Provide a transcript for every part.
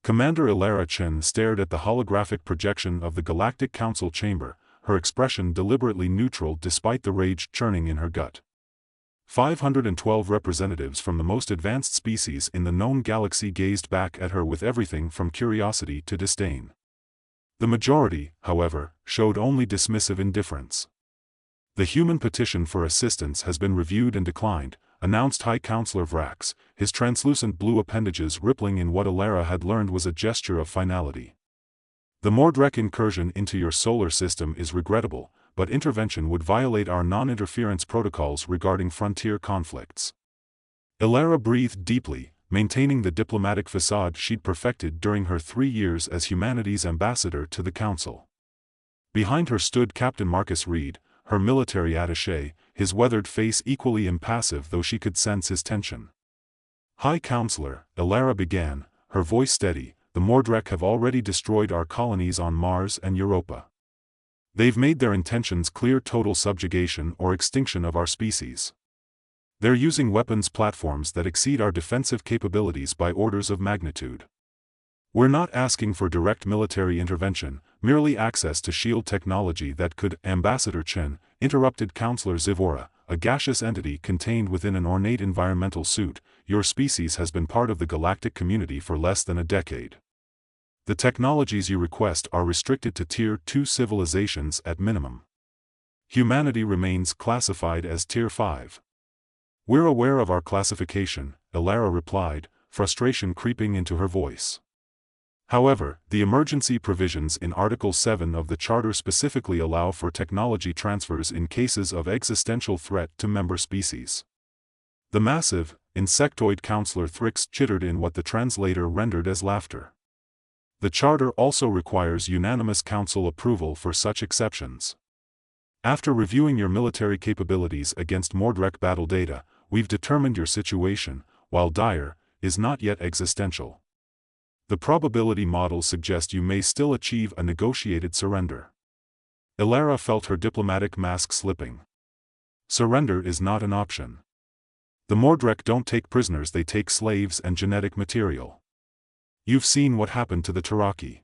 Commander Elara Chen stared at the holographic projection of the Galactic Council chamber, her expression deliberately neutral despite the rage churning in her gut. 512 representatives from the most advanced species in the known galaxy gazed back at her with everything from curiosity to disdain. The majority, however, showed only dismissive indifference. The human petition for assistance has been reviewed and declined, announced High Counselor Vrax, his translucent blue appendages rippling in what Elara had learned was a gesture of finality. The Mor'drekk incursion into your solar system is regrettable, but intervention would violate our non-interference protocols regarding frontier conflicts. Elara breathed deeply, maintaining the diplomatic facade she'd perfected during her 3 years as humanity's ambassador to the Council. Behind her stood Captain Marcus Reed, her military attaché, his weathered face equally impassive though she could sense his tension. High Counselor, Elara began, her voice steady, the Mor'drekk have already destroyed our colonies on Mars and Europa. They've made their intentions clear: total subjugation or extinction of our species. They're using weapons platforms that exceed our defensive capabilities by orders of magnitude. We're not asking for direct military intervention, merely access to shield technology that could. Ambassador Chen, interrupted Counselor Zivora, a gaseous entity contained within an ornate environmental suit, your species has been part of the galactic community for less than a decade. The technologies you request are restricted to Tier 2 civilizations at minimum. Humanity remains classified as Tier 5. We're aware of our classification, Elara replied, frustration creeping into her voice. However, the emergency provisions in Article 7 of the Charter specifically allow for technology transfers in cases of existential threat to member species. The massive, insectoid Counselor Thrix chittered in what the translator rendered as laughter. The Charter also requires unanimous Council approval for such exceptions. After reviewing your military capabilities against Mor'drekk battle data, we've determined your situation, while dire, is not yet existential. The probability models suggest you may still achieve a negotiated surrender. Elara felt her diplomatic mask slipping. Surrender is not an option. The Mor'drekk don't take prisoners, they take slaves and genetic material. You've seen what happened to the Taraki.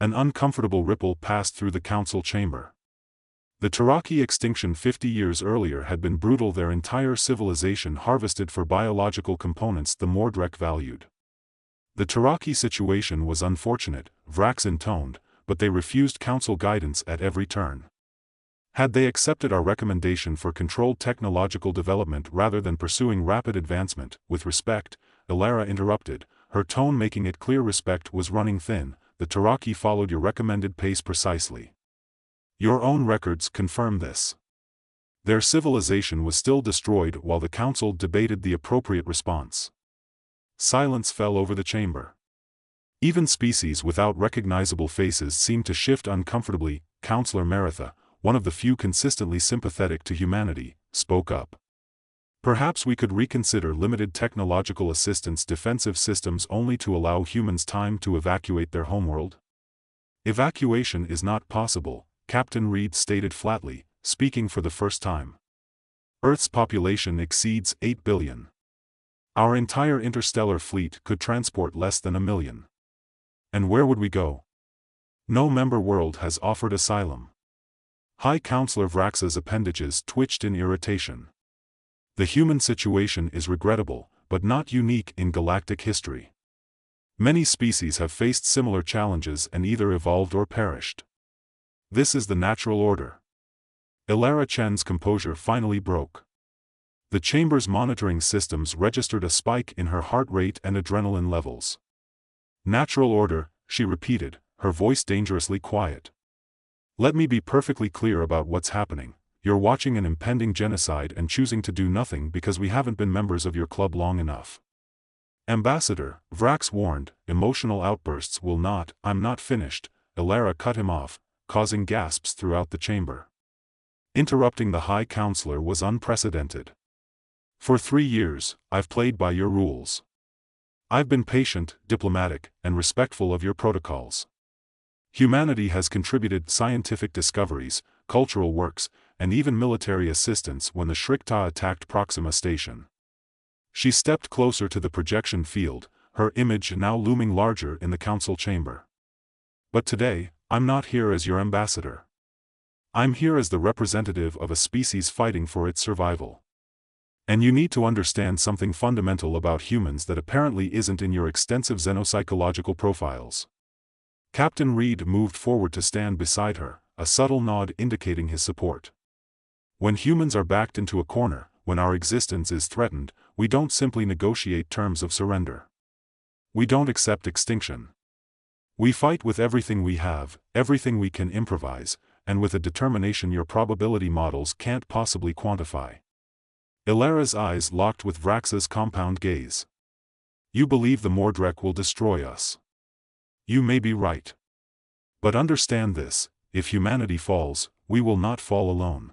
An uncomfortable ripple passed through the Council chamber. The Taraki extinction 50 years earlier had been brutal, their entire civilization harvested for biological components the Mor'drekk valued. The Taraki situation was unfortunate, Vrax intoned, but they refused Council guidance at every turn. Had they accepted our recommendation for controlled technological development rather than pursuing rapid advancement, with respect, Elara interrupted, her tone making it clear respect was running thin, the Taraki followed your recommended pace precisely. Your own records confirm this. Their civilization was still destroyed while the Council debated the appropriate response. Silence fell over the chamber. Even species without recognizable faces seemed to shift uncomfortably. Counselor Maritha, one of the few consistently sympathetic to humanity, spoke up. Perhaps we could reconsider limited technological assistance defensive systems only to allow humans time to evacuate their homeworld. Evacuation is not possible, Captain Reed stated flatly, speaking for the first time. Earth's population exceeds 8 billion. Our entire interstellar fleet could transport less than 1 million. And where would we go? No member world has offered asylum. High Counselor Vrax's appendages twitched in irritation. The human situation is regrettable, but not unique in galactic history. Many species have faced similar challenges and either evolved or perished. This is the natural order. Elara Chen's composure finally broke. The chamber's monitoring systems registered a spike in her heart rate and adrenaline levels. Natural order, she repeated, her voice dangerously quiet. Let me be perfectly clear about what's happening. You're watching an impending genocide and choosing to do nothing because we haven't been members of your club long enough. Ambassador, Vrax warned, emotional outbursts will not. I'm not finished. Elara cut him off, causing gasps throughout the chamber. Interrupting the High Counselor was unprecedented. For 3 years, I've played by your rules. I've been patient, diplomatic, and respectful of your protocols. Humanity has contributed scientific discoveries, cultural works, and even military assistance when the Shrikta attacked Proxima Station. She stepped closer to the projection field, her image now looming larger in the council chamber. But today, I'm not here as your ambassador. I'm here as the representative of a species fighting for its survival. And you need to understand something fundamental about humans that apparently isn't in your extensive xenopsychological profiles. Captain Reed moved forward to stand beside her, a subtle nod indicating his support. When humans are backed into a corner, when our existence is threatened, we don't simply negotiate terms of surrender. We don't accept extinction. We fight with everything we have, everything we can improvise, and with a determination your probability models can't possibly quantify. Elara's eyes locked with Vrax's compound gaze. You believe the Mor'drekk will destroy us. You may be right. But understand this, if humanity falls, we will not fall alone.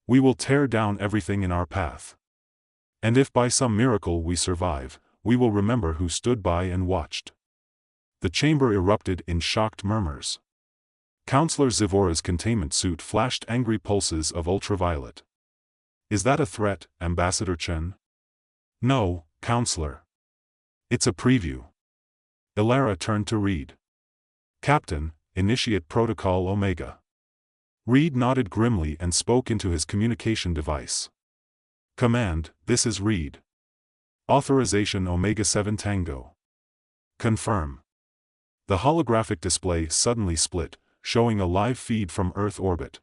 We will tear down everything in our path. And if by some miracle we survive, we will remember who stood by and watched. The chamber erupted in shocked murmurs. Counselor Zivora's containment suit flashed angry pulses of ultraviolet. Is that a threat, Ambassador Chen? No, Counselor. It's a preview. Elara turned to Reed. Captain, initiate Protocol Omega. Reed nodded grimly and spoke into his communication device. Command, this is Reed. Authorization Omega-7 Tango. Confirm. The holographic display suddenly split, showing a live feed from Earth orbit.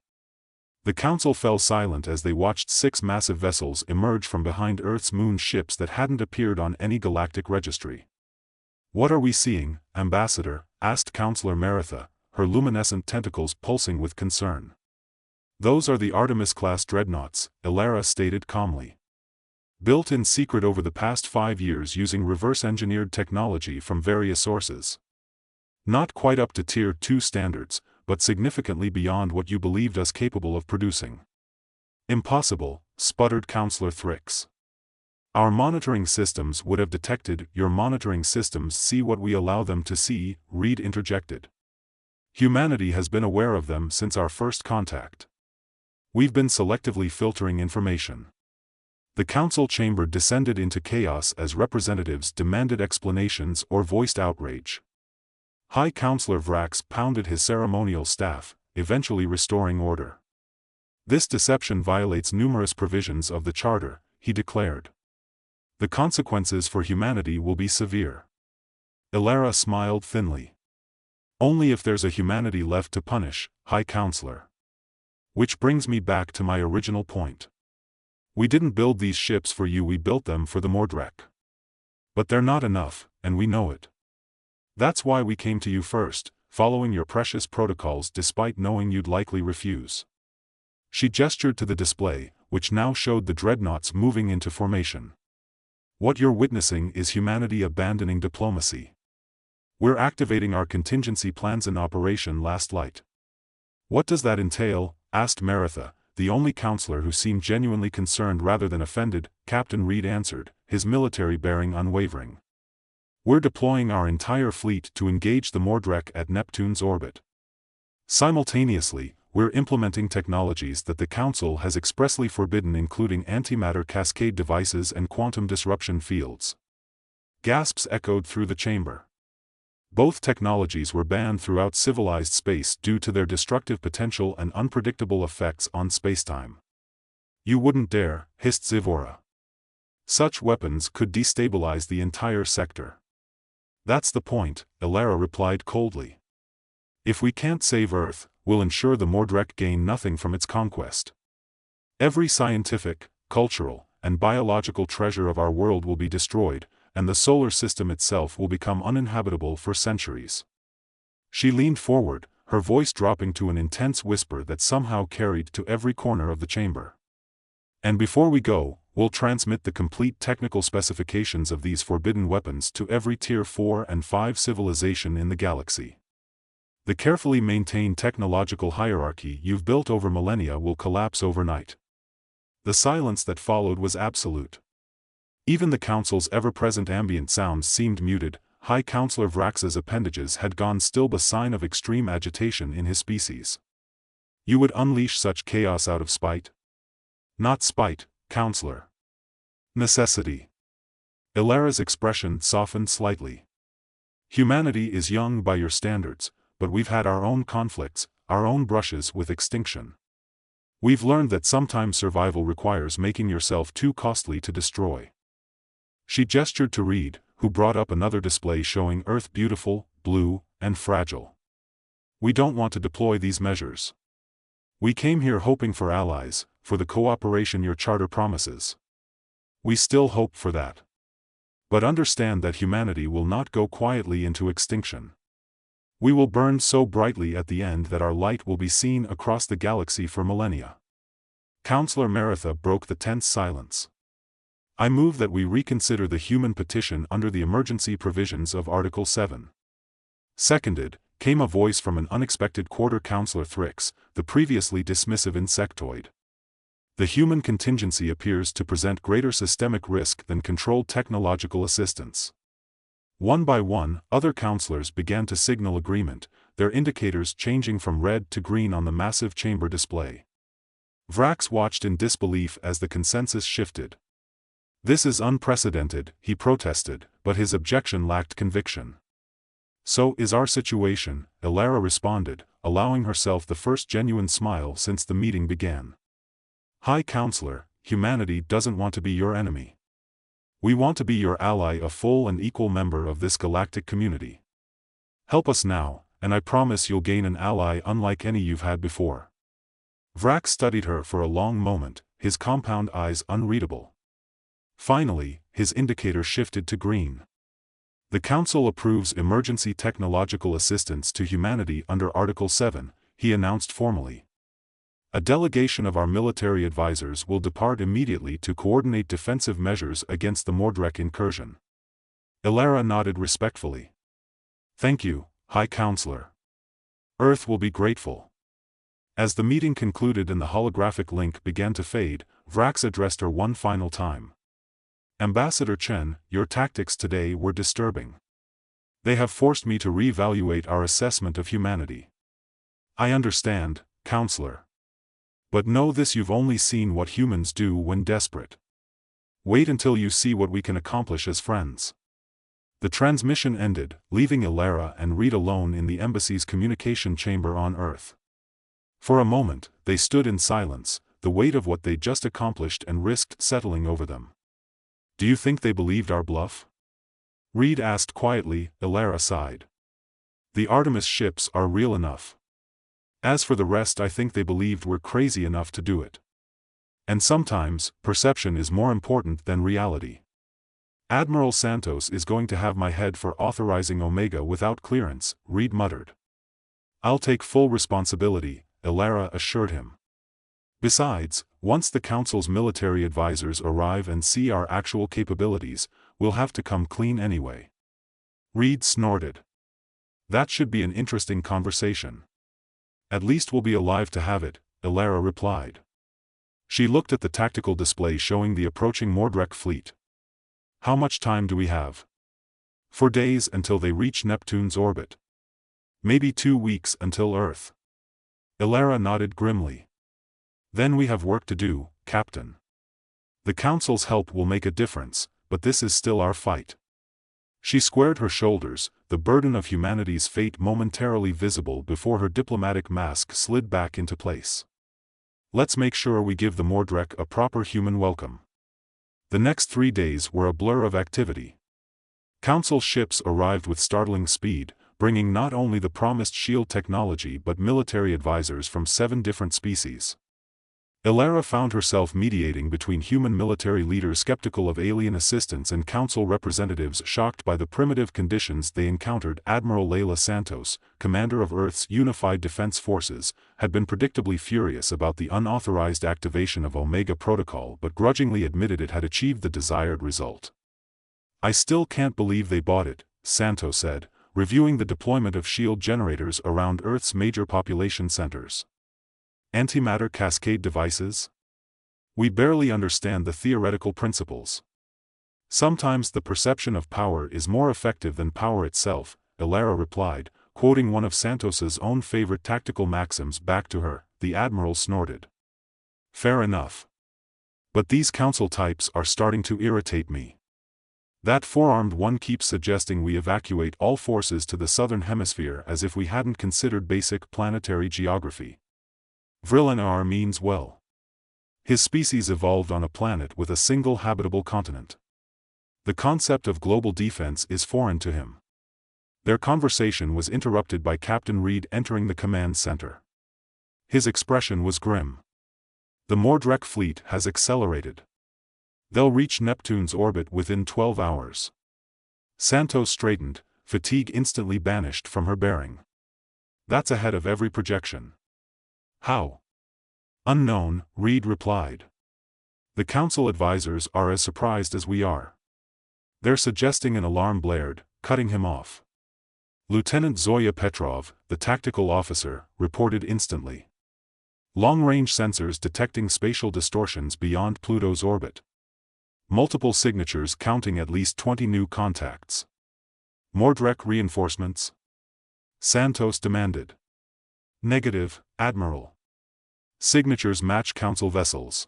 The Council fell silent as they watched 6 massive vessels emerge from behind Earth's moon ships that hadn't appeared on any galactic registry. What are we seeing, Ambassador? Asked Counselor Maritha, her luminescent tentacles pulsing with concern. Those are the Artemis-class dreadnoughts, Elara stated calmly. Built in secret over the past 5 years using reverse-engineered technology from various sources. Not quite up to Tier 2 standards, but significantly beyond what you believed us capable of producing. Impossible, sputtered Counselor Thrix. Our monitoring systems would have detected. Your monitoring systems see what we allow them to see, Reed interjected. Humanity has been aware of them since our first contact. We've been selectively filtering information. The council chamber descended into chaos as representatives demanded explanations or voiced outrage. High Counselor Vrax pounded his ceremonial staff, eventually restoring order. This deception violates numerous provisions of the Charter, he declared. The consequences for humanity will be severe. Elara smiled thinly. Only if there's a humanity left to punish, High Counselor. Which brings me back to my original point. We didn't build these ships for you, we built them for the Mor'drekk. But they're not enough, and we know it. That's why we came to you first, following your precious protocols despite knowing you'd likely refuse. She gestured to the display, which now showed the dreadnoughts moving into formation. What you're witnessing is humanity abandoning diplomacy. We're activating our contingency plans in Operation Last Light. What does that entail? Asked Maritha, the only counselor who seemed genuinely concerned rather than offended. Captain Reed answered, his military bearing unwavering. We're deploying our entire fleet to engage the Mor'drekk at Neptune's orbit. Simultaneously, we're implementing technologies that the Council has expressly forbidden, including antimatter cascade devices and quantum disruption fields. Gasps echoed through the chamber. Both technologies were banned throughout civilized space due to their destructive potential and unpredictable effects on spacetime. You wouldn't dare, hissed Zivora. Such weapons could destabilize the entire sector. That's the point, Elara replied coldly. If we can't save Earth, we'll ensure the Mor'drekk gain nothing from its conquest. Every scientific, cultural, and biological treasure of our world will be destroyed, and the solar system itself will become uninhabitable for centuries. She leaned forward, her voice dropping to an intense whisper that somehow carried to every corner of the chamber. And before we go, we'll transmit the complete technical specifications of these forbidden weapons to every Tier 4 and 5 civilization in the galaxy. The carefully maintained technological hierarchy you've built over millennia will collapse overnight. The silence that followed was absolute. Even the Council's ever-present ambient sounds seemed muted. High Counselor Vrax's appendages had gone still, a sign of extreme agitation in his species. You would unleash such chaos out of spite? Not spite, Counselor. Necessity. Elara's expression softened slightly. Humanity is young by your standards, but we've had our own conflicts, our own brushes with extinction. We've learned that sometimes survival requires making yourself too costly to destroy. She gestured to Reed, who brought up another display showing Earth beautiful, blue, and fragile. We don't want to deploy these measures. We came here hoping for allies, for the cooperation your charter promises. We still hope for that. But understand that humanity will not go quietly into extinction. We will burn so brightly at the end that our light will be seen across the galaxy for millennia. Counselor Maritha broke the tense silence. I move that we reconsider the human petition under the emergency provisions of Article 7. Seconded, came a voice from an unexpected Quarter Counselor Thrix, the previously dismissive insectoid. The human contingency appears to present greater systemic risk than controlled technological assistance. One by one, other counselors began to signal agreement, their indicators changing from red to green on the massive chamber display. Vrax watched in disbelief as the consensus shifted. This is unprecedented, he protested, but his objection lacked conviction. So is our situation, Elara responded, allowing herself the first genuine smile since the meeting began. High Counselor, humanity doesn't want to be your enemy. We want to be your ally, a full and equal member of this galactic community. Help us now, and I promise you'll gain an ally unlike any you've had before. Vrax studied her for a long moment, his compound eyes unreadable. Finally, his indicator shifted to green. The Council approves emergency technological assistance to humanity under Article 7, he announced formally. A delegation of our military advisors will depart immediately to coordinate defensive measures against the Mor'drekk incursion. Elara nodded respectfully. Thank you, High Counselor. Earth will be grateful. As the meeting concluded and the holographic link began to fade, Vrax addressed her one final time. Ambassador Chen, your tactics today were disturbing. They have forced me to reevaluate our assessment of humanity. I understand, Counselor. But know this: you've only seen what humans do when desperate. Wait until you see what we can accomplish as friends. The transmission ended, leaving Elara and Reed alone in the embassy's communication chamber on Earth. For a moment, they stood in silence, the weight of what they'd just accomplished and risked settling over them. Do you think they believed our bluff? Reed asked quietly. Elara sighed. The Artemis ships are real enough. As for the rest, I think they believed we're crazy enough to do it. And sometimes, perception is more important than reality. Admiral Santos is going to have my head for authorizing Omega without clearance, Reed muttered. I'll take full responsibility, Elara assured him. Besides, once the Council's military advisors arrive and see our actual capabilities, we'll have to come clean anyway. Reed snorted. That should be an interesting conversation. At least we'll be alive to have it, Elara replied. She looked at the tactical display showing the approaching Mor'drekk fleet. How much time do we have? 4 days until they reach Neptune's orbit. Maybe 2 weeks until Earth. Elara nodded grimly. Then we have work to do, Captain. The Council's help will make a difference, but this is still our fight. She squared her shoulders, the burden of humanity's fate momentarily visible before her diplomatic mask slid back into place. Let's make sure we give the Mor'drekk a proper human welcome. The next 3 days were a blur of activity. Council ships arrived with startling speed, bringing not only the promised shield technology but military advisors from 7 different species. Elara found herself mediating between human military leaders skeptical of alien assistance and Council representatives shocked by the primitive conditions they encountered. Admiral Layla Santos, commander of Earth's Unified Defense Forces, had been predictably furious about the unauthorized activation of Omega Protocol but grudgingly admitted it had achieved the desired result. I still can't believe they bought it, Santos said, reviewing the deployment of shield generators around Earth's major population centers. Antimatter cascade devices? We barely understand the theoretical principles. Sometimes the perception of power is more effective than power itself, Elara replied, quoting one of Santos's own favorite tactical maxims back to her. The Admiral snorted. Fair enough. But these Council types are starting to irritate me. That four-armed one keeps suggesting we evacuate all forces to the southern hemisphere as if we hadn't considered basic planetary geography. Vrillanar means well. His species evolved on a planet with a single habitable continent. The concept of global defense is foreign to him. Their conversation was interrupted by Captain Reed entering the command center. His expression was grim. The Mor'drekk fleet has accelerated. They'll reach Neptune's orbit within 12 hours. Santos straightened, fatigue instantly banished from her bearing. That's ahead of every projection. How? Unknown, Reed replied. The council advisors are as surprised as we are. They're suggesting an alarm blared, cutting him off. Lieutenant Zoya Petrov, the tactical officer, reported instantly. Long-range sensors detecting spatial distortions beyond Pluto's orbit. Multiple signatures counting at least 20 new contacts. Mor'drekk reinforcements? Santos demanded. Negative, Admiral. Signatures match council vessels.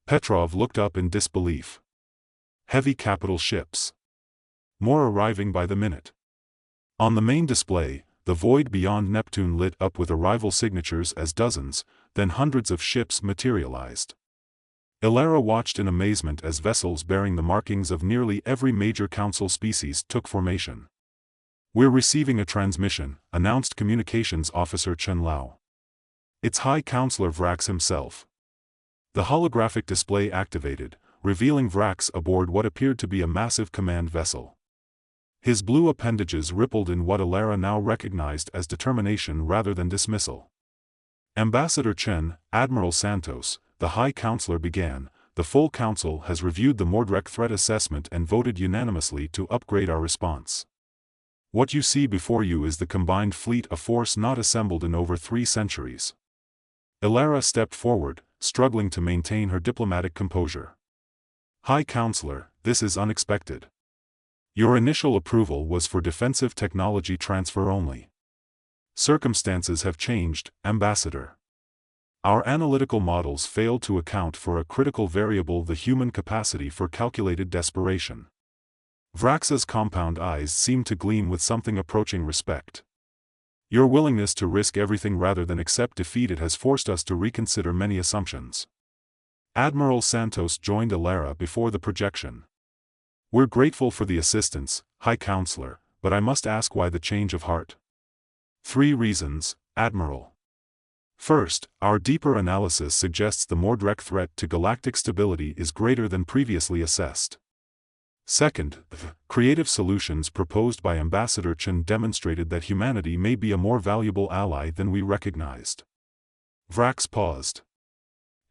Petrov looked up in disbelief. Heavy capital ships. More arriving by the minute. On the main display, the void beyond Neptune lit up with arrival signatures as dozens, then hundreds of ships materialized. Elara watched in amazement as vessels bearing the markings of nearly every major council species took formation. "We're receiving a transmission," announced Communications Officer Chen. It's High Counselor Vrax himself. The holographic display activated, revealing Vrax aboard what appeared to be a massive command vessel. His blue appendages rippled in what Elara now recognized as determination rather than dismissal. "Ambassador Chen, Admiral Santos," the High Counselor began, "the full council has reviewed the Mor'drekk threat assessment and voted unanimously to upgrade our response. What you see before you is the combined fleet, a force not assembled in over 3 centuries. Elara stepped forward, struggling to maintain her diplomatic composure. "High Counselor, this is unexpected. Your initial approval was for defensive technology transfer only. Circumstances have changed, Ambassador. Our analytical models failed to account for a critical variable, the human capacity for calculated desperation." Vrax's compound eyes seemed to gleam with something approaching respect. "Your willingness to risk everything rather than accept defeat, it has forced us to reconsider many assumptions." Admiral Santos joined Elara before the projection. "We're grateful for the assistance, High Counselor, but I must ask, why the change of heart?" 3 reasons, Admiral. First, our deeper analysis suggests the Mor'drekk threat to galactic stability is greater than previously assessed. Second, the creative solutions proposed by Ambassador Chen demonstrated that humanity may be a more valuable ally than we recognized. Vrax paused.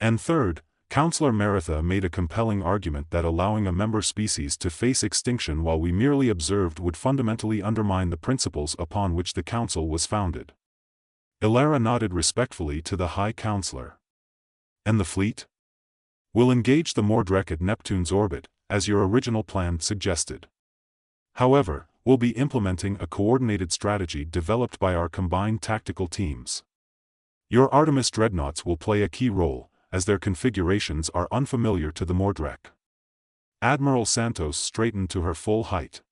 And third, Counselor Maritha made a compelling argument that allowing a member species to face extinction while we merely observed would fundamentally undermine the principles upon which the Council was founded. Elara nodded respectfully to the High Counselor. "And the fleet? We'll engage the Mor'drekk at Neptune's orbit, as your original plan suggested. However, we'll be implementing a coordinated strategy developed by our combined tactical teams. Your Artemis dreadnoughts will play a key role, as their configurations are unfamiliar to the Mor'drekk." Admiral Santos straightened to her full height.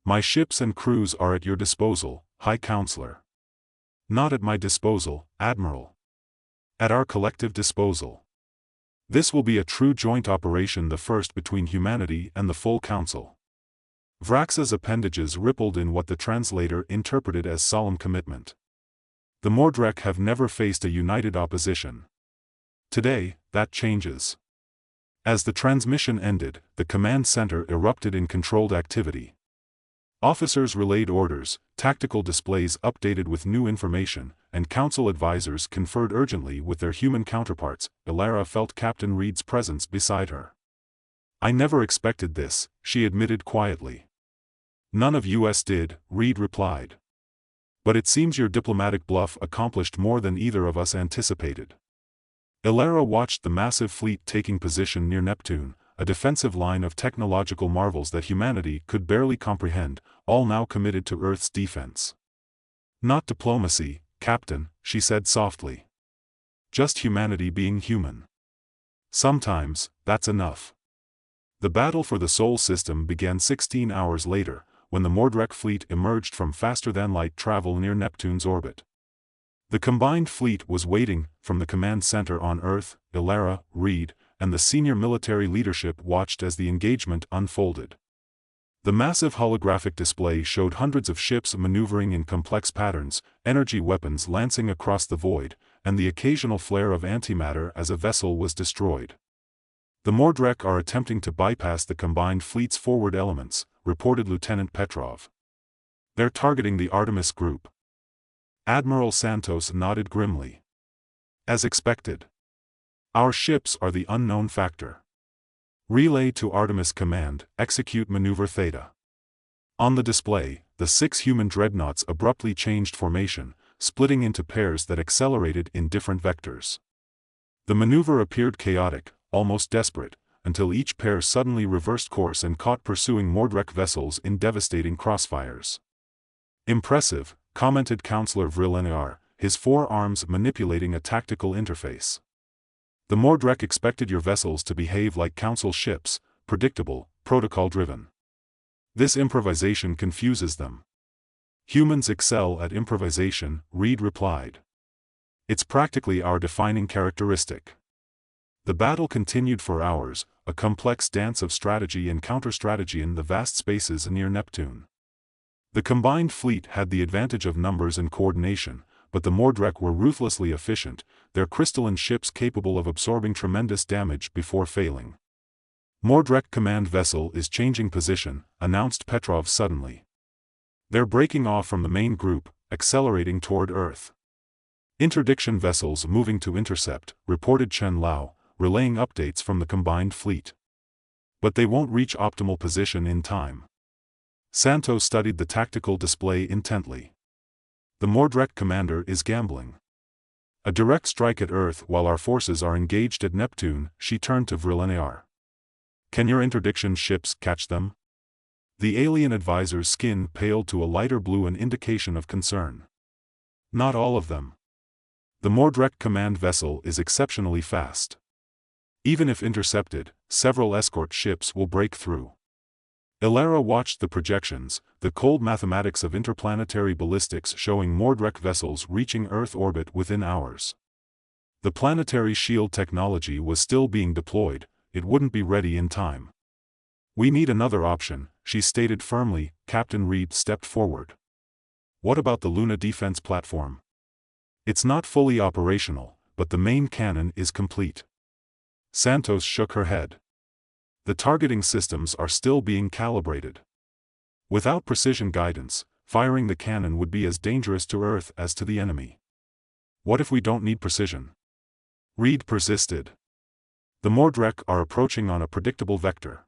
"My ships and crews are at your disposal, High Counselor." "Not at my disposal, Admiral. At our collective disposal. This will be a true joint operation, the first between humanity and the full Council." Vrax's appendages rippled in what the translator interpreted as solemn commitment. The Mor'drekk have never faced a united opposition. Today, that changes. As the transmission ended, the command center erupted in controlled activity. Officers relayed orders, tactical displays updated with new information, and council advisors conferred urgently with their human counterparts. Elara felt Captain Reed's presence beside her. "I never expected this," she admitted quietly. "None of us did," Reed replied. "But it seems your diplomatic bluff accomplished more than either of us anticipated." Elara watched the massive fleet taking position near Neptune, a defensive line of technological marvels that humanity could barely comprehend, all now committed to Earth's defense. "Not diplomacy, Captain," she said softly. "Just humanity being human. Sometimes, that's enough." The battle for the Sol system began 16 hours later, when the Mor'drekk fleet emerged from faster-than-light travel near Neptune's orbit. The combined fleet was waiting from the command center on Earth. Elara, Reed, and the senior military leadership watched as the engagement unfolded. The massive holographic display showed hundreds of ships maneuvering in complex patterns, energy weapons lancing across the void, and the occasional flare of antimatter as a vessel was destroyed. The Mor'drekk are attempting to bypass the combined fleet's forward elements, reported Lieutenant Petrov. They're targeting the Artemis group. Admiral Santos nodded grimly. As expected. Our ships are the unknown factor. Relay to Artemis Command, execute Maneuver Theta. On the display, the 6 human dreadnoughts abruptly changed formation, splitting into pairs that accelerated in different vectors. The maneuver appeared chaotic, almost desperate, until each pair suddenly reversed course and caught pursuing Mor'drekk vessels in devastating crossfires. Impressive, commented Counselor Elara, his forearms manipulating a tactical interface. The Mor'drekk expected your vessels to behave like Council ships, predictable, protocol-driven. This improvisation confuses them. Humans excel at improvisation, Reed replied. It's practically our defining characteristic. The battle continued for hours, a complex dance of strategy and counter-strategy in the vast spaces near Neptune. The combined fleet had the advantage of numbers and coordination, but the Mor'drekk were ruthlessly efficient, their crystalline ships capable of absorbing tremendous damage before failing. Mor'drekk command vessel is changing position, announced Petrov suddenly. They're breaking off from the main group, accelerating toward Earth. Interdiction vessels moving to intercept, reported Chen Lao, relaying updates from the combined fleet. But they won't reach optimal position in time. Santos studied the tactical display intently. The Mor'drekk commander is gambling. A direct strike at Earth while our forces are engaged at Neptune, she turned to Elara. Can your interdiction ships catch them? The alien advisor's skin paled to a lighter blue, an indication of concern. Not all of them. The Mor'drekk command vessel is exceptionally fast. Even if intercepted, several escort ships will break through. Elara watched the projections, the cold mathematics of interplanetary ballistics showing Mor'drekk vessels reaching Earth orbit within hours. The planetary shield technology was still being deployed, it wouldn't be ready in time. We need another option, she stated firmly. Captain Reed stepped forward. What about the Luna defense platform? It's not fully operational, but the main cannon is complete. Santos shook her head. The targeting systems are still being calibrated. Without precision guidance, firing the cannon would be as dangerous to Earth as to the enemy. What if we don't need precision? Reed persisted. The Mor'drekk are approaching on a predictable vector.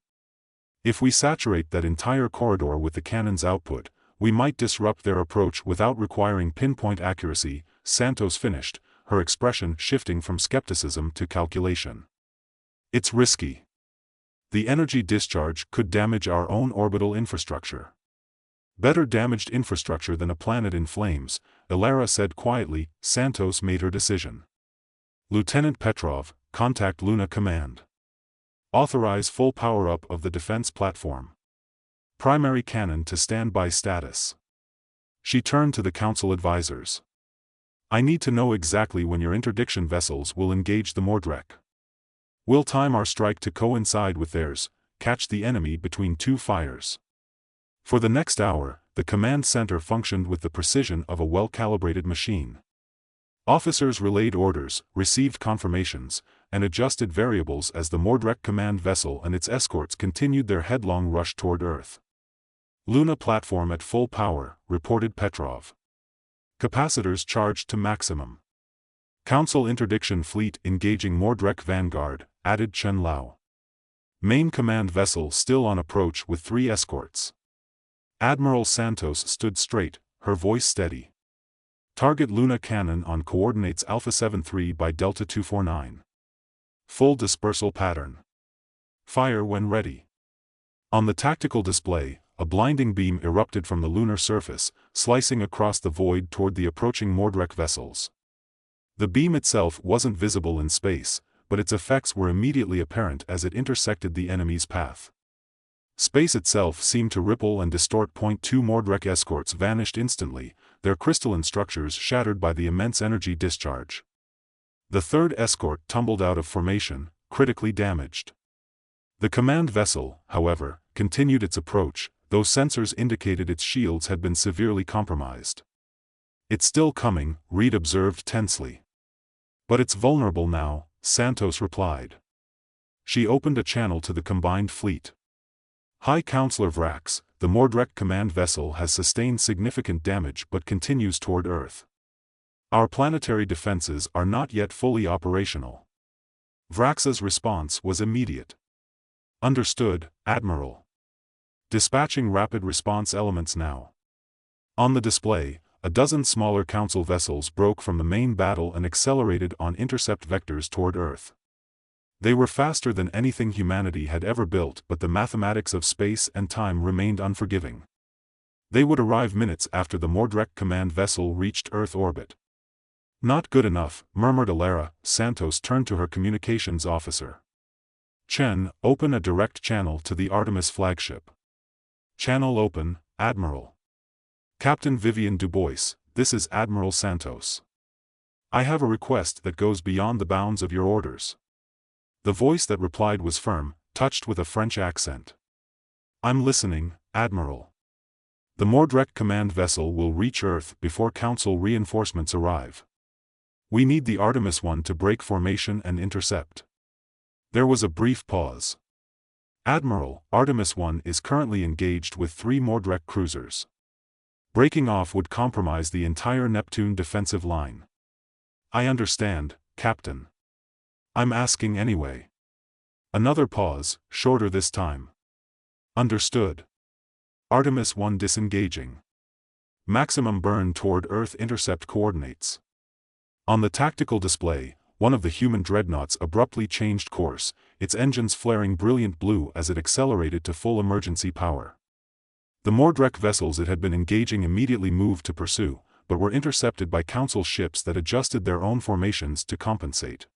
If we saturate that entire corridor with the cannon's output, we might disrupt their approach without requiring pinpoint accuracy, Santos finished, her expression shifting from skepticism to calculation. It's risky. The energy discharge could damage our own orbital infrastructure. Better damaged infrastructure than a planet in flames, Elara said quietly. Santos made her decision. Lieutenant Petrov, contact Luna Command. Authorize full power-up of the defense platform. Primary cannon to standby status. She turned to the Council advisors. I need to know exactly when your interdiction vessels will engage the Mor'drekk. We'll time our strike to coincide with theirs, catch the enemy between 2 fires. For the next hour, the command center functioned with the precision of a well-calibrated machine. Officers relayed orders, received confirmations, and adjusted variables as the Mor'drekk command vessel and its escorts continued their headlong rush toward Earth. Luna platform at full power, reported Petrov. Capacitors charged to maximum. Council interdiction fleet engaging Mor'drekk vanguard, added Chen Lao. Main command vessel still on approach with 3 escorts. Admiral Santos stood straight, her voice steady. Target Luna cannon on coordinates Alpha 73 by Delta 249. Full dispersal pattern. Fire when ready. On the tactical display, a blinding beam erupted from the lunar surface, slicing across the void toward the approaching Mor'drekk vessels. The beam itself wasn't visible in space, but its effects were immediately apparent as it intersected the enemy's path. Space itself seemed to ripple and distort. 2 Mor'drekk escorts vanished instantly, their crystalline structures shattered by the immense energy discharge. The third escort tumbled out of formation, critically damaged. The command vessel, however, continued its approach, though sensors indicated its shields had been severely compromised. "It's still coming," Reed observed tensely. "But it's vulnerable now," Santos replied. She opened a channel to the combined fleet. "High Counselor Vrax, the Mor'drekk command vessel has sustained significant damage but continues toward Earth. Our planetary defenses are not yet fully operational." Vrax's response was immediate. "Understood, Admiral. Dispatching rapid response elements now." On the display, a dozen smaller Council vessels broke from the main battle and accelerated on intercept vectors toward Earth. They were faster than anything humanity had ever built, but the mathematics of space and time remained unforgiving. They would arrive minutes after the Mor'drekk command vessel reached Earth orbit. "Not good enough," murmured Elara. Santos turned to her communications officer. "Chen, open a direct channel to the Artemis flagship." "Channel open, Admiral." "Captain Vivian Dubois, this is Admiral Santos. I have a request that goes beyond the bounds of your orders." The voice that replied was firm, touched with a French accent. "I'm listening, Admiral. The Mor'drekk command vessel will reach Earth before Council reinforcements arrive. We need the Artemis 1 to break formation and intercept." There was a brief pause. "Admiral, Artemis 1 is currently engaged with 3 Mor'drekk cruisers. Breaking off would compromise the entire Neptune defensive line." "I understand, Captain. I'm asking anyway." Another pause, shorter this time. "Understood. Artemis 1 disengaging. Maximum burn toward Earth intercept coordinates." On the tactical display, one of the human dreadnoughts abruptly changed course, its engines flaring brilliant blue as it accelerated to full emergency power. The Mor'drekk vessels it had been engaging immediately moved to pursue, but were intercepted by Council ships that adjusted their own formations to compensate.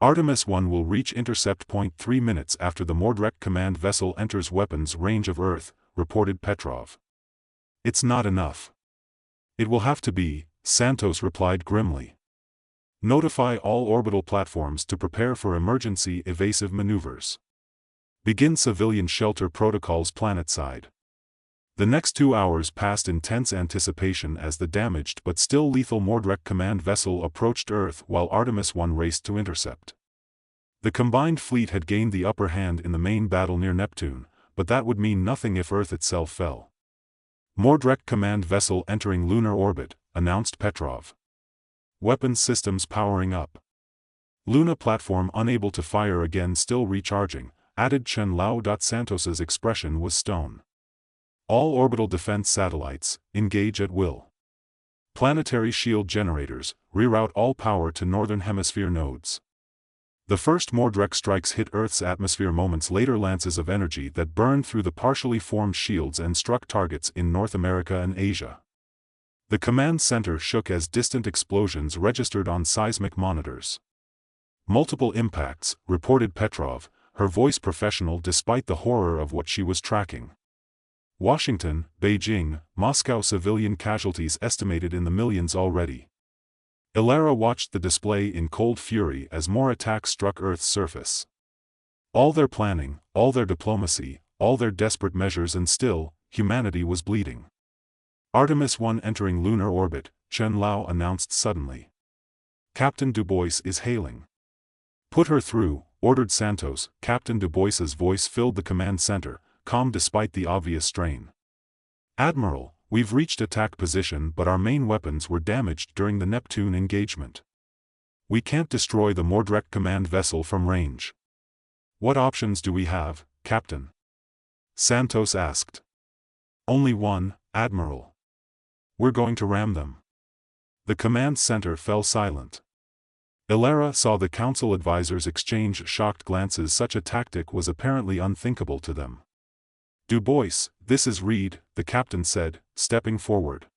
"Artemis 1 will reach intercept point 3 minutes after the Mor'drekk command vessel enters weapons range of Earth," reported Petrov. "It's not enough." "It will have to be," Santos replied grimly. "Notify all orbital platforms to prepare for emergency evasive maneuvers. Begin civilian shelter protocols planetside." The next 2 hours passed in tense anticipation as the damaged but still lethal Mor'drekk command vessel approached Earth while Artemis 1 raced to intercept. The combined fleet had gained the upper hand in the main battle near Neptune, but that would mean nothing if Earth itself fell. "Mor'drekk command vessel entering lunar orbit," announced Petrov. "Weapons systems powering up. Luna platform unable to fire again, still recharging," added Chen Lao. Santos's expression was stone. "All orbital defense satellites, engage at will. Planetary shield generators, reroute all power to Northern Hemisphere nodes." The first Mor'drekk strikes hit Earth's atmosphere moments later. Lances of energy that burned through the partially formed shields and struck targets in North America and Asia. The command center shook as distant explosions registered on seismic monitors. "Multiple impacts," reported Petrov, her voice professional despite the horror of what she was tracking. "Washington, Beijing, Moscow civilian casualties estimated in the millions already." Elara watched the display in cold fury as more attacks struck Earth's surface. All their planning, all their diplomacy, all their desperate measures, and still, humanity was bleeding. "Artemis 1 entering lunar orbit," Chen Lao announced suddenly. "Captain Dubois is hailing." "Put her through," ordered Santos. Captain Dubois's voice filled the command center, calm despite the obvious strain. "Admiral, we've reached attack position, but our main weapons were damaged during the Neptune engagement. We can't destroy the Mor'drekk command vessel from range." "What options do we have, Captain?" Santos asked. "Only one, Admiral. We're going to ram them." The command center fell silent. Elara saw the Council advisors exchange shocked glances. Such a tactic was apparently unthinkable to them. "Dubois, this is Reed," the captain said, stepping forward.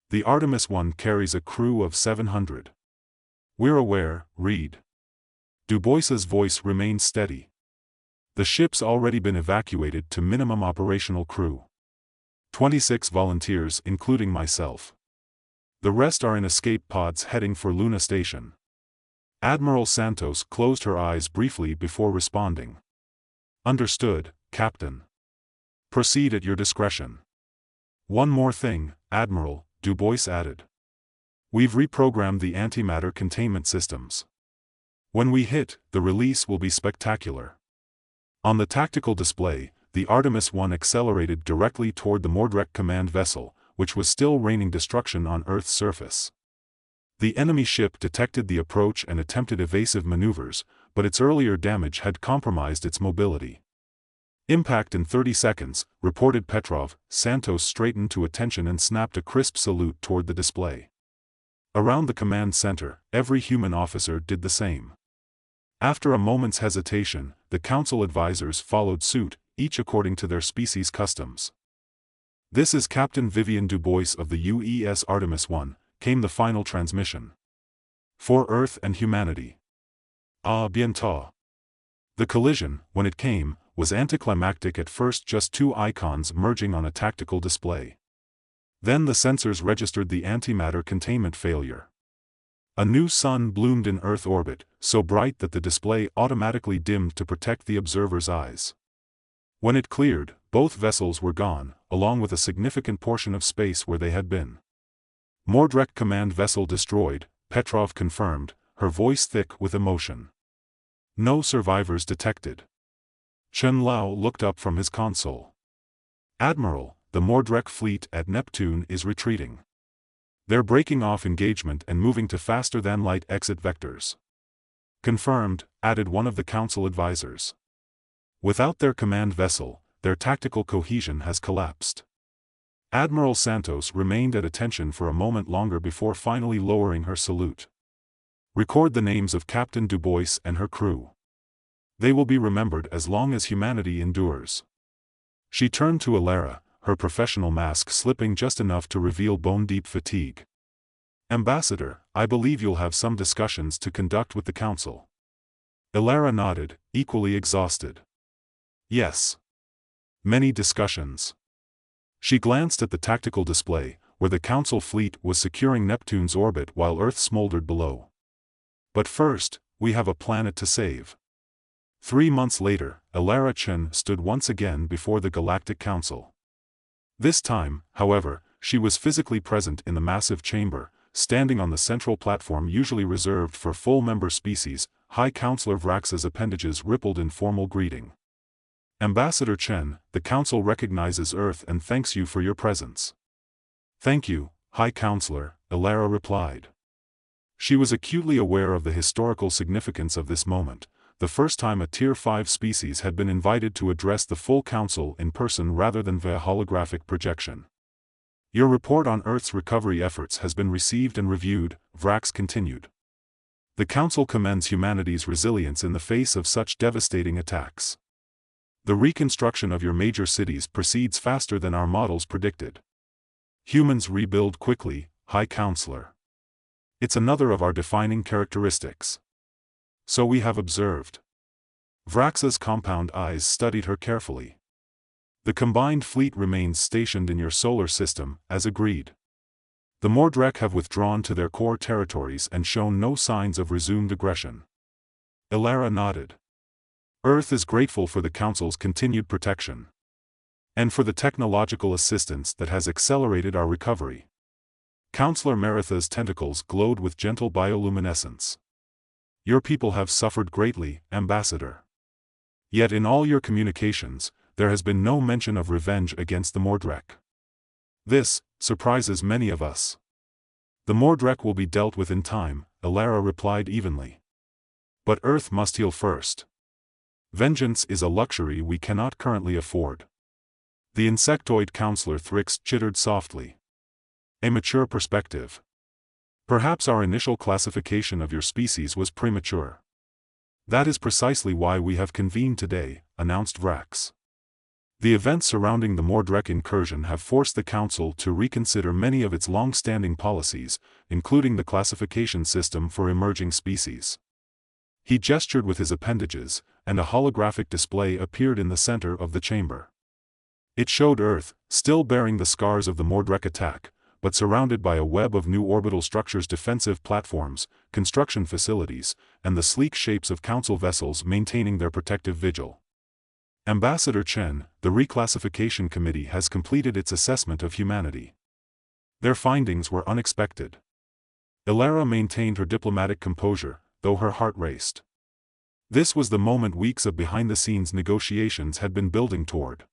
"The Artemis 1 carries a crew of 700. "We're aware, Reed. Dubois's voice remained steady. The ship's already been evacuated to minimum operational crew. 26 volunteers including myself. The rest are in escape pods heading for Luna Station. Admiral Santos closed her eyes briefly before responding. Understood, Captain. Proceed at your discretion. One more thing, Admiral, Dubois added. We've reprogrammed the antimatter containment systems. When we hit, the release will be spectacular. On the tactical display, the Artemis I accelerated directly toward the Mor'drekk command vessel, which was still raining destruction on Earth's surface. The enemy ship detected the approach and attempted evasive maneuvers, but its earlier damage had compromised its mobility. Impact in 30 seconds, reported Petrov. Santos straightened to attention and snapped a crisp salute toward the display. Around the command center, every human officer did the same. After a moment's hesitation, the council advisors followed suit, each according to their species' customs. This is Captain Vivian Dubois of the UES Artemis I, came the final transmission. For Earth and humanity. Ah bientôt. The collision, when it came, was anticlimactic at first, just two icons merging on a tactical display. Then the sensors registered the antimatter containment failure. A new sun bloomed in Earth orbit, so bright that the display automatically dimmed to protect the observer's eyes. When it cleared, both vessels were gone, along with a significant portion of space where they had been. Mor'drekk command vessel destroyed, Petrov confirmed, her voice thick with emotion. No survivors detected. Chen Lao looked up from his console. Admiral, the Mor'drekk fleet at Neptune is retreating. They're breaking off engagement and moving to faster-than-light exit vectors. Confirmed, added one of the council advisors. Without their command vessel, their tactical cohesion has collapsed. Admiral Santos remained at attention for a moment longer before finally lowering her salute. Record the names of Captain Dubois and her crew. They will be remembered as long as humanity endures. She turned to Elara, her professional mask slipping just enough to reveal bone-deep fatigue. Ambassador, I believe you'll have some discussions to conduct with the council. Elara nodded, equally exhausted. Yes. Many discussions. She glanced at the tactical display, where the council fleet was securing Neptune's orbit while Earth smoldered below. But first, we have a planet to save. 3 months later, Elara Chen stood once again before the Galactic Council. This time, however, she was physically present in the massive chamber, standing on the central platform usually reserved for full member species. High Counselor Vrax's appendages rippled in formal greeting. Ambassador Chen, the Council recognizes Earth and thanks you for your presence. Thank you, High Counselor, Elara replied. She was acutely aware of the historical significance of this moment, the first time a Tier 5 species had been invited to address the full Council in person rather than via holographic projection. Your report on Earth's recovery efforts has been received and reviewed, Vrax continued. The Council commends humanity's resilience in the face of such devastating attacks. The reconstruction of your major cities proceeds faster than our models predicted. Humans rebuild quickly, High Counselor. It's another of our defining characteristics. So we have observed. Vrax's compound eyes studied her carefully. The combined fleet remains stationed in your solar system, as agreed. The Mor'drekk have withdrawn to their core territories and shown no signs of resumed aggression. Elara nodded. Earth is grateful for the Council's continued protection. And for the technological assistance that has accelerated our recovery. Counselor Maritha's tentacles glowed with gentle bioluminescence. Your people have suffered greatly, Ambassador. Yet in all your communications, there has been no mention of revenge against the Mor'drekk. This surprises many of us. The Mor'drekk will be dealt with in time, Elara replied evenly. But Earth must heal first. Vengeance is a luxury we cannot currently afford. The insectoid counselor Thrix chittered softly. A mature perspective. Perhaps our initial classification of your species was premature. That is precisely why we have convened today, announced Vrax. The events surrounding the Mor'drekk incursion have forced the Council to reconsider many of its long-standing policies, including the classification system for emerging species. He gestured with his appendages, and a holographic display appeared in the center of the chamber. It showed Earth, still bearing the scars of the Mor'drekk attack, but surrounded by a web of new orbital structures, defensive platforms, construction facilities, and the sleek shapes of Council vessels maintaining their protective vigil. Ambassador Chen, the Reclassification Committee has completed its assessment of humanity. Their findings were unexpected. Elara maintained her diplomatic composure, though her heart raced. This was the moment weeks of behind-the-scenes negotiations had been building toward.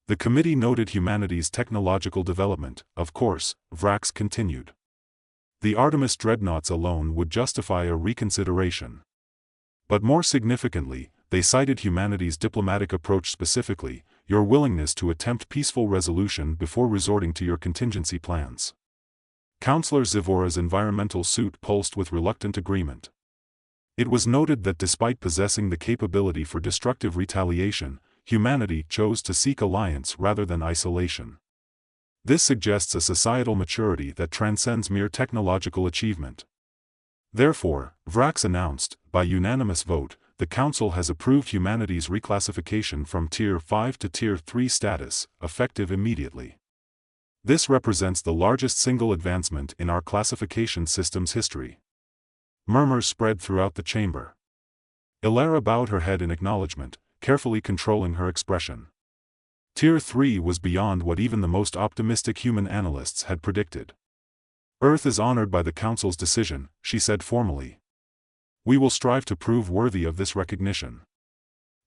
The committee noted humanity's technological development. Of course, Vrax continued. The Artemis dreadnoughts alone would justify a reconsideration. But more significantly, they cited humanity's diplomatic approach, specifically, your willingness to attempt peaceful resolution before resorting to your contingency plans. Councillor Zivora's environmental suit pulsed with reluctant agreement. It was noted that despite possessing the capability for destructive retaliation, humanity chose to seek alliance rather than isolation. This suggests a societal maturity that transcends mere technological achievement. Therefore, Vrax announced, by unanimous vote, the Council has approved humanity's reclassification from Tier 5 to Tier 3 status, effective immediately. This represents the largest single advancement in our classification system's history. Murmurs spread throughout the chamber. Elara bowed her head in acknowledgement, carefully controlling her expression. Tier 3 was beyond what even the most optimistic human analysts had predicted. Earth is honored by the Council's decision, she said formally. We will strive to prove worthy of this recognition.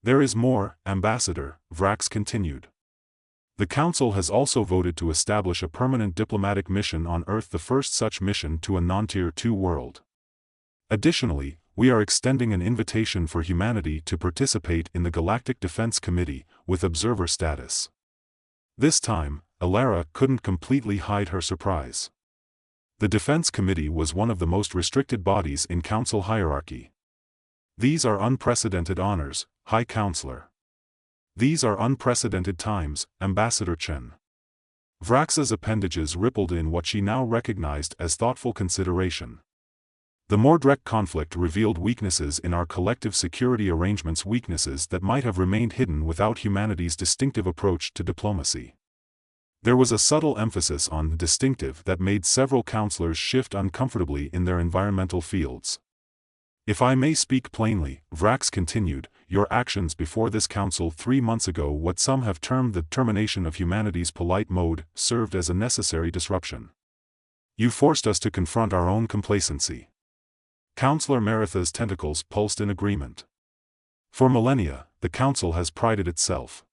There is more, Ambassador, Vrax continued. The Council has also voted to establish a permanent diplomatic mission on Earth, the first such mission to a non-Tier 2 world. Additionally, we are extending an invitation for humanity to participate in the Galactic Defense Committee, with observer status. This time, Elara couldn't completely hide her surprise. The Defense Committee was one of the most restricted bodies in Council hierarchy. These are unprecedented honors, High Counselor. These are unprecedented times, Ambassador Chen. Vrax's appendages rippled in what she now recognized as thoughtful consideration. The Mor'drekk conflict revealed weaknesses in our collective security arrangements, weaknesses that might have remained hidden without humanity's distinctive approach to diplomacy. There was a subtle emphasis on distinctive that made several counselors shift uncomfortably in their environmental fields. If I may speak plainly, Vrax continued, your actions before this council 3 months ago, what some have termed the termination of humanity's polite mode, served as a necessary disruption. You forced us to confront our own complacency. Councillor Maritha's tentacles pulsed in agreement. For millennia, the Council has prided itself